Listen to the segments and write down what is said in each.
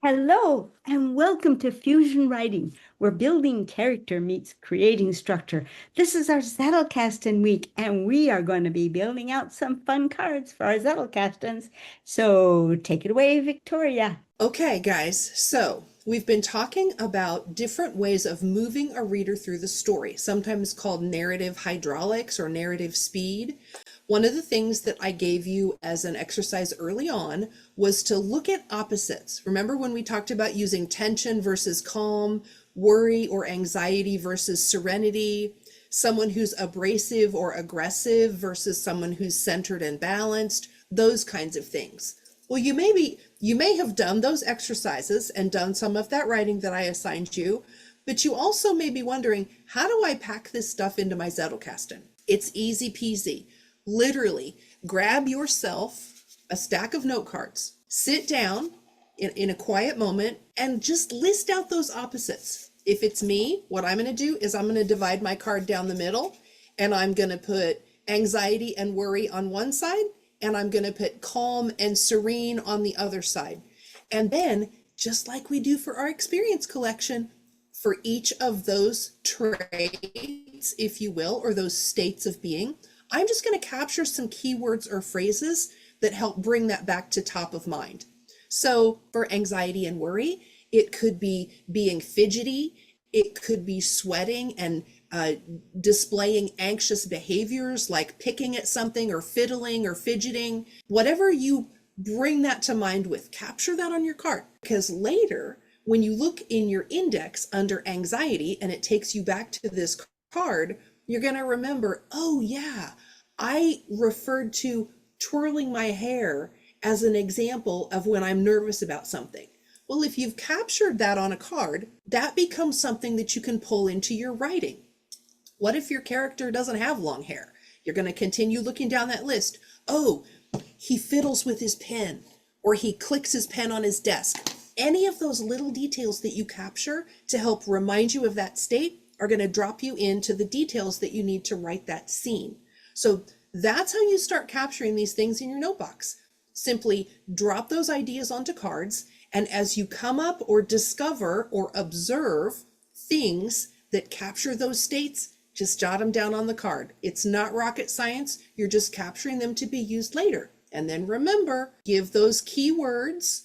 Hello, and welcome to Fusion Writing, where building character meets creating structure. This is our Zettelkasten week, and we are going to be building out some fun cards for our Zettelkastens. So take it away, Victoria. Okay, guys, so we've been talking about different ways of moving a reader through the story, sometimes called narrative hydraulics or narrative speed. One of the things that I gave you as an exercise early on was to look at opposites. Remember when we talked about using tension versus calm, worry or anxiety versus serenity, someone who's abrasive or aggressive versus someone who's centered and balanced, those kinds of things. Well, you may have done those exercises and done some of that writing that I assigned you, but you also may be wondering, how do I pack this stuff into my Zettelkasten? It's easy peasy. Literally, grab yourself a stack of note cards, sit down in a quiet moment, and just list out those opposites. If it's me, what I'm going to do is I'm going to divide my card down the middle, and I'm going to put anxiety and worry on one side, and I'm going to put calm and serene on the other side. And then, just like we do for our experience collection, for each of those traits, if you will, or those states of being, I'm just going to capture some keywords or phrases that help bring that back to top of mind. So for anxiety and worry, it could be being fidgety, it could be sweating and displaying anxious behaviors like picking at something or fiddling or fidgeting. Whatever you bring that to mind with, capture that on your card, because later when you look in your index under anxiety and it takes you back to this card, you're going to remember, oh yeah, I referred to twirling my hair as an example of when I'm nervous about something. Well, if you've captured that on a card, that becomes something that you can pull into your writing. What if your character doesn't have long hair? You're going to continue looking down that list. Oh, he fiddles with his pen, or he clicks his pen on his desk. Any of those little details that you capture to help remind you of that state are going to drop you into the details that you need to write that scene. So that's how you start capturing these things in your notebox. Simply drop those ideas onto cards, and as you come up or discover or observe things that capture those states, just jot them down on the card. It's not rocket science. You're just capturing them to be used later. And then remember, give those keywords,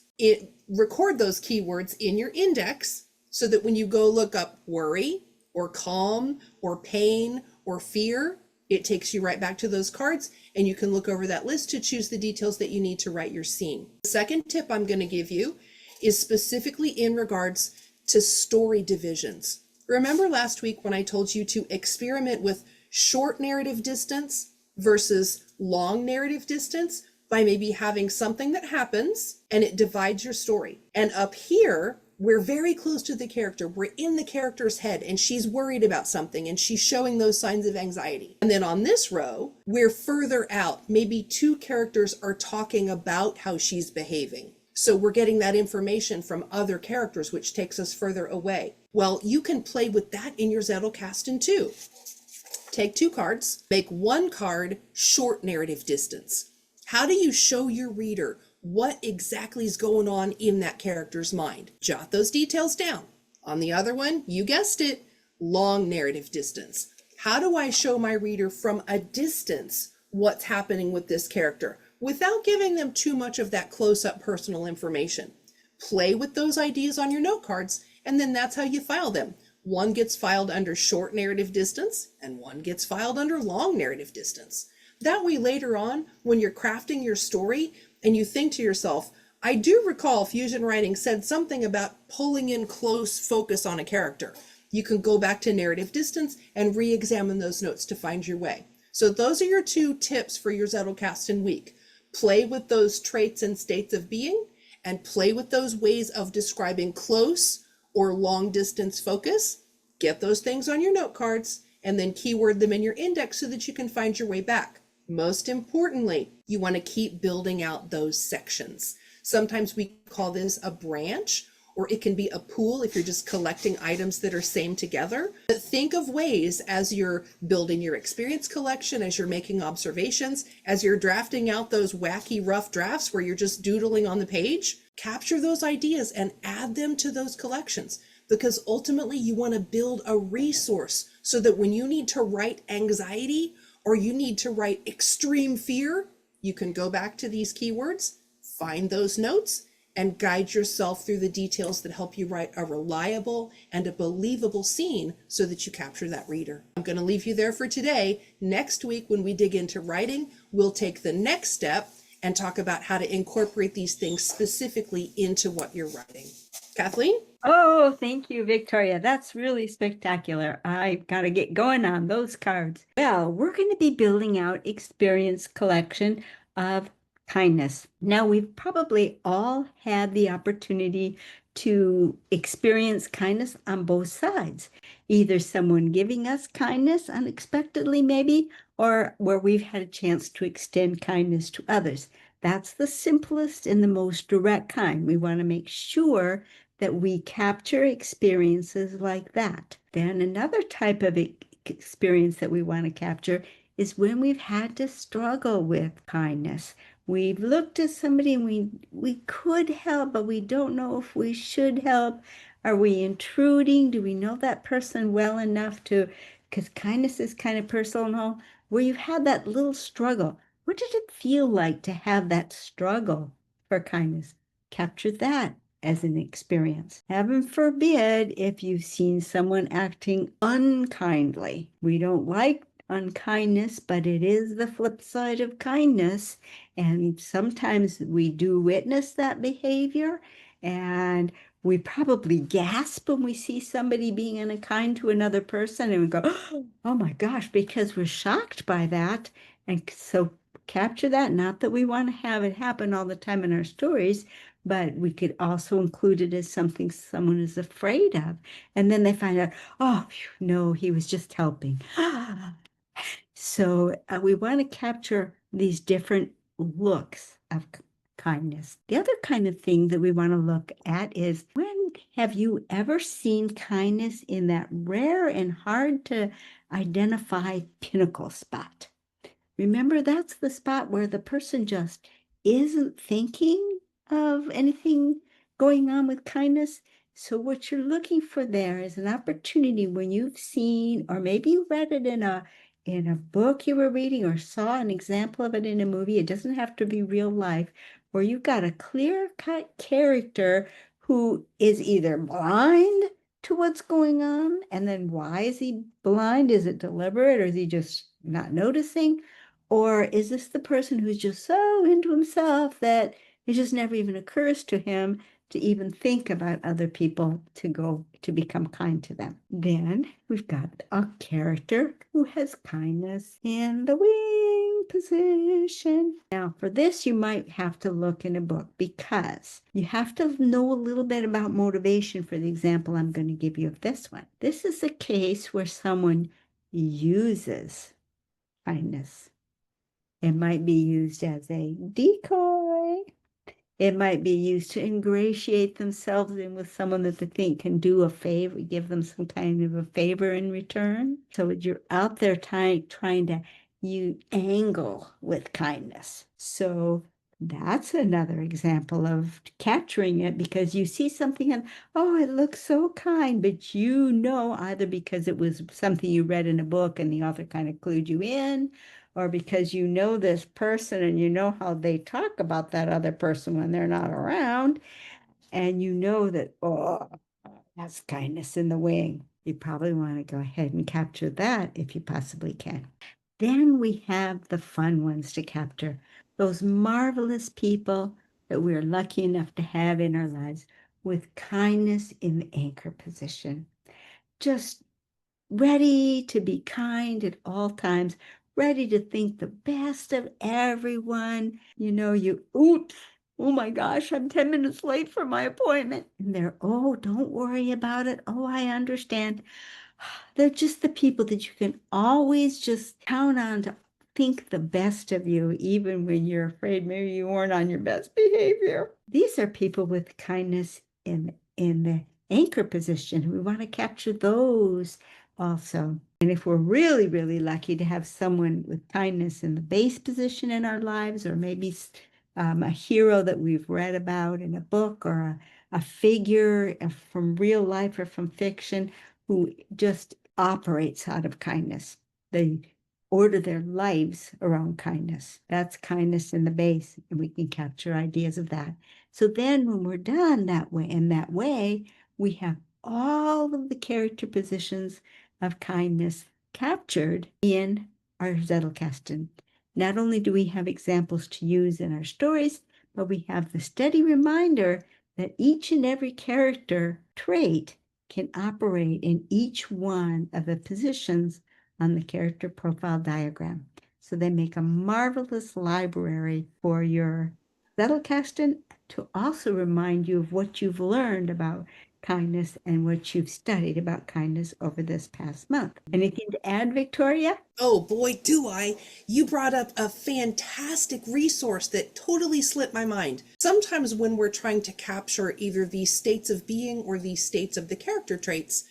record those keywords in your index so that when you go look up worry or calm or pain or fear, it takes you right back to those cards and you can look over that list to choose the details that you need to write your scene. The second tip I'm going to give you is specifically in regards to story divisions. Remember last week when I told you to experiment with short narrative distance versus long narrative distance by maybe having something that happens and it divides your story. And up here, we're very close to the character. We're in the character's head and she's worried about something and she's showing those signs of anxiety. And then on this row, we're further out. Maybe two characters are talking about how she's behaving. So we're getting that information from other characters, which takes us further away. Well, you can play with that in your Zettelkasten too. Take two cards, make one card short narrative distance. How do you show your reader what exactly is going on in that character's mind? Jot those details down. On the other one, you guessed it, long narrative distance. How do I show my reader from a distance what's happening with this character without giving them too much of that close-up personal information? Play with those ideas on your note cards, and then that's how you file them. One gets filed under short narrative distance, and one gets filed under long narrative distance. That way later on, when you're crafting your story and you think to yourself, I do recall Fusion Writing said something about pulling in close focus on a character. You can go back to narrative distance and re-examine those notes to find your way. So those are your two tips for your Zettelkasten week. Play with those traits and states of being, and play with those ways of describing close or long distance focus. Get those things on your note cards and then keyword them in your index so that you can find your way back. Most importantly, you want to keep building out those sections. Sometimes we call this a branch, or it can be a pool if you're just collecting items that are same together. But think of ways as you're building your experience collection, as you're making observations, as you're drafting out those wacky rough drafts where you're just doodling on the page, Capture those ideas and add them to those collections, because ultimately you want to build a resource so that when you need to write anxiety or you need to write extreme fear, you can go back to these keywords, find those notes, and guide yourself through the details that help you write a reliable and a believable scene so that you capture that reader. I'm going to leave you there for today. Next week, when we dig into writing, we'll take the next step and talk about how to incorporate these things specifically into what you're writing. Kathleen? Oh, thank you, Victoria. That's really spectacular. I've got to get going on those cards. Well, we're going to be building out experience collection of kindness. Now, we've probably all had the opportunity to experience kindness on both sides, either someone giving us kindness unexpectedly, maybe, or where we've had a chance to extend kindness to others. That's the simplest and the most direct kind. We want to make sure that we capture experiences like that. Then another type of experience that we want to capture is when we've had to struggle with kindness. We've looked at somebody and we could help, but we don't know if we should help. Are we intruding? Do we know that person well enough to, because kindness is kind of personal, where you've had that little struggle. What did it feel like to have that struggle for kindness? Capture that as an experience. Heaven forbid if you've seen someone acting unkindly. We don't like unkindness, but it is the flip side of kindness. And sometimes we do witness that behavior, and we probably gasp when we see somebody being unkind to another person, and we go, oh my gosh, because we're shocked by that. And so capture that. Not that we want to have it happen all the time in our stories, but we could also include it as something someone is afraid of. And then they find out, oh, no, he was just helping. So we want to capture these different looks of kindness. The other kind of thing that we want to look at is, when have you ever seen kindness in that rare and hard to identify pinnacle spot? Remember, that's the spot where the person just isn't thinking of anything going on with kindness. So what you're looking for there is an opportunity when you've seen, or maybe you read it in a book you were reading, or saw an example of it in a movie. It doesn't have to be real life, where you've got a clear-cut character who is either blind to what's going on, and then why is he blind? Is it deliberate, or is he just not noticing? Or is this the person who's just so into himself that it just never even occurs to him to even think about other people to become kind to them? Then we've got a character who has kindness in the wing position. Now, for this, you might have to look in a book, because you have to know a little bit about motivation for the example I'm going to give you of this one. This is a case where someone uses kindness. It might be used as a decoy. It might be used to ingratiate themselves in with someone that they think can do a favor, give them some kind of a favor in return. So you're out there trying to angle with kindness. So that's another example of capturing it, because you see something and, oh, it looks so kind, but you know, either because it was something you read in a book and the author kind of clued you in, or because you know this person and you know how they talk about that other person when they're not around, and you know that, oh, that's kindness in the wing. You probably want to go ahead and capture that if you possibly can. Then we have the fun ones to capture, those marvelous people that we're lucky enough to have in our lives with kindness in the anchor position. Just ready to be kind at all times, ready to think the best of everyone. You know, oops, oh my gosh, I'm 10 minutes late for my appointment. And they're, oh, don't worry about it. Oh, I understand. They're just the people that you can always just count on to think the best of you, even when you're afraid maybe you weren't on your best behavior. These are people with kindness in the anchor position. We want to capture those also. And if we're really, really lucky to have someone with kindness in the base position in our lives, or maybe a hero that we've read about in a book or a figure from real life or from fiction who just operates out of kindness. They order their lives around kindness. That's kindness in the base, and we can capture ideas of that. So then when we're done that way, in that way, we have all of the character positions of kindness captured in our Zettelkasten. Not only do we have examples to use in our stories, but we have the steady reminder that each and every character trait can operate in each one of the positions on the character profile diagram. So they make a marvelous library for your Zettelkasten to also remind you of what you've learned about kindness and what you've studied about kindness over this past month. Anything to add, Victoria? Oh boy, do I. You brought up a fantastic resource that totally slipped my mind. Sometimes when we're trying to capture either these states of being or these states of the character traits,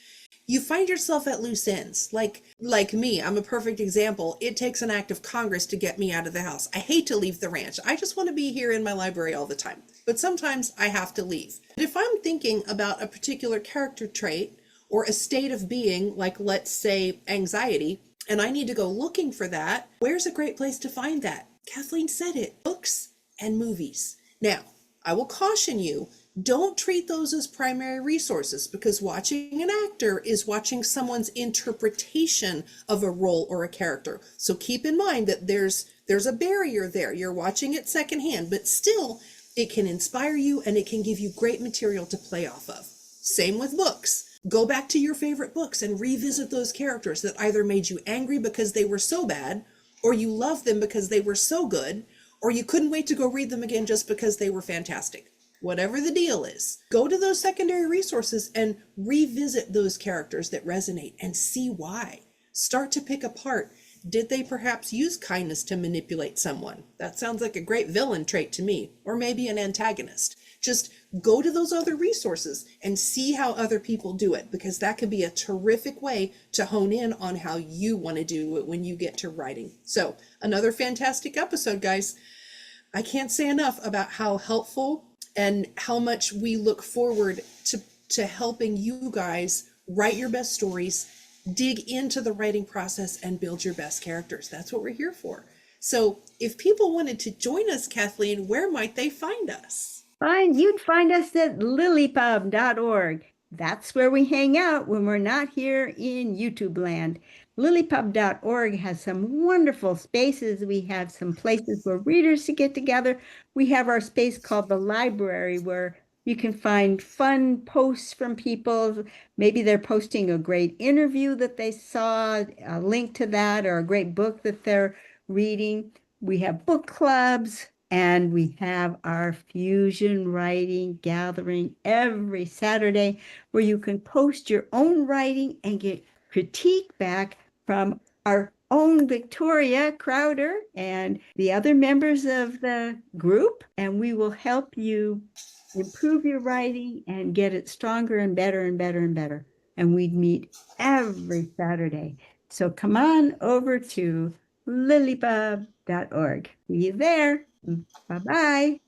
you find yourself at loose ends. Like me, I'm a perfect example. It takes an act of Congress to get me out of the house. I hate to leave the ranch. I just want to be here in my library all the time. But sometimes I have to leave. But if I'm thinking about a particular character trait or a state of being, like let's say anxiety, and I need to go looking for that, where's a great place to find that? Kathleen said it, books and movies. Now, I will caution you, don't treat those as primary resources, because watching an actor is watching someone's interpretation of a role or a character. So keep in mind that there's a barrier there. You're watching it secondhand, but still it can inspire you and it can give you great material to play off of. Same with books. Go back to your favorite books and revisit those characters that either made you angry because they were so bad, or you loved them because they were so good, or you couldn't wait to go read them again just because they were fantastic. Whatever the deal is, go to those secondary resources and revisit those characters that resonate and see why. Start to pick apart. Did they perhaps use kindness to manipulate someone? That sounds like a great villain trait to me, or maybe an antagonist. Just go to those other resources and see how other people do it, because that could be a terrific way to hone in on how you want to do it when you get to writing. So, another fantastic episode, guys. I can't say enough about how helpful and how much we look forward to helping you guys write your best stories, dig into the writing process, and build your best characters. That's what we're here for. So if people wanted to join us, Kathleen, where might they find us? You'd find us at LiLLiPub.org. That's where we hang out when we're not here in YouTube land. LiLLiPub.org has some wonderful spaces. We have some places for readers to get together. We have our space called the library, where you can find fun posts from people. Maybe they're posting a great interview that they saw, a link to that, or a great book that they're reading. We have book clubs. And we have our fusion writing gathering every Saturday, where you can post your own writing and get critique back from our own Victoria Crowder and the other members of the group. And we will help you improve your writing and get it stronger and better and better and better. And we'd meet every Saturday. So come on over to LiLLiPub.org. See you there. Bye-bye.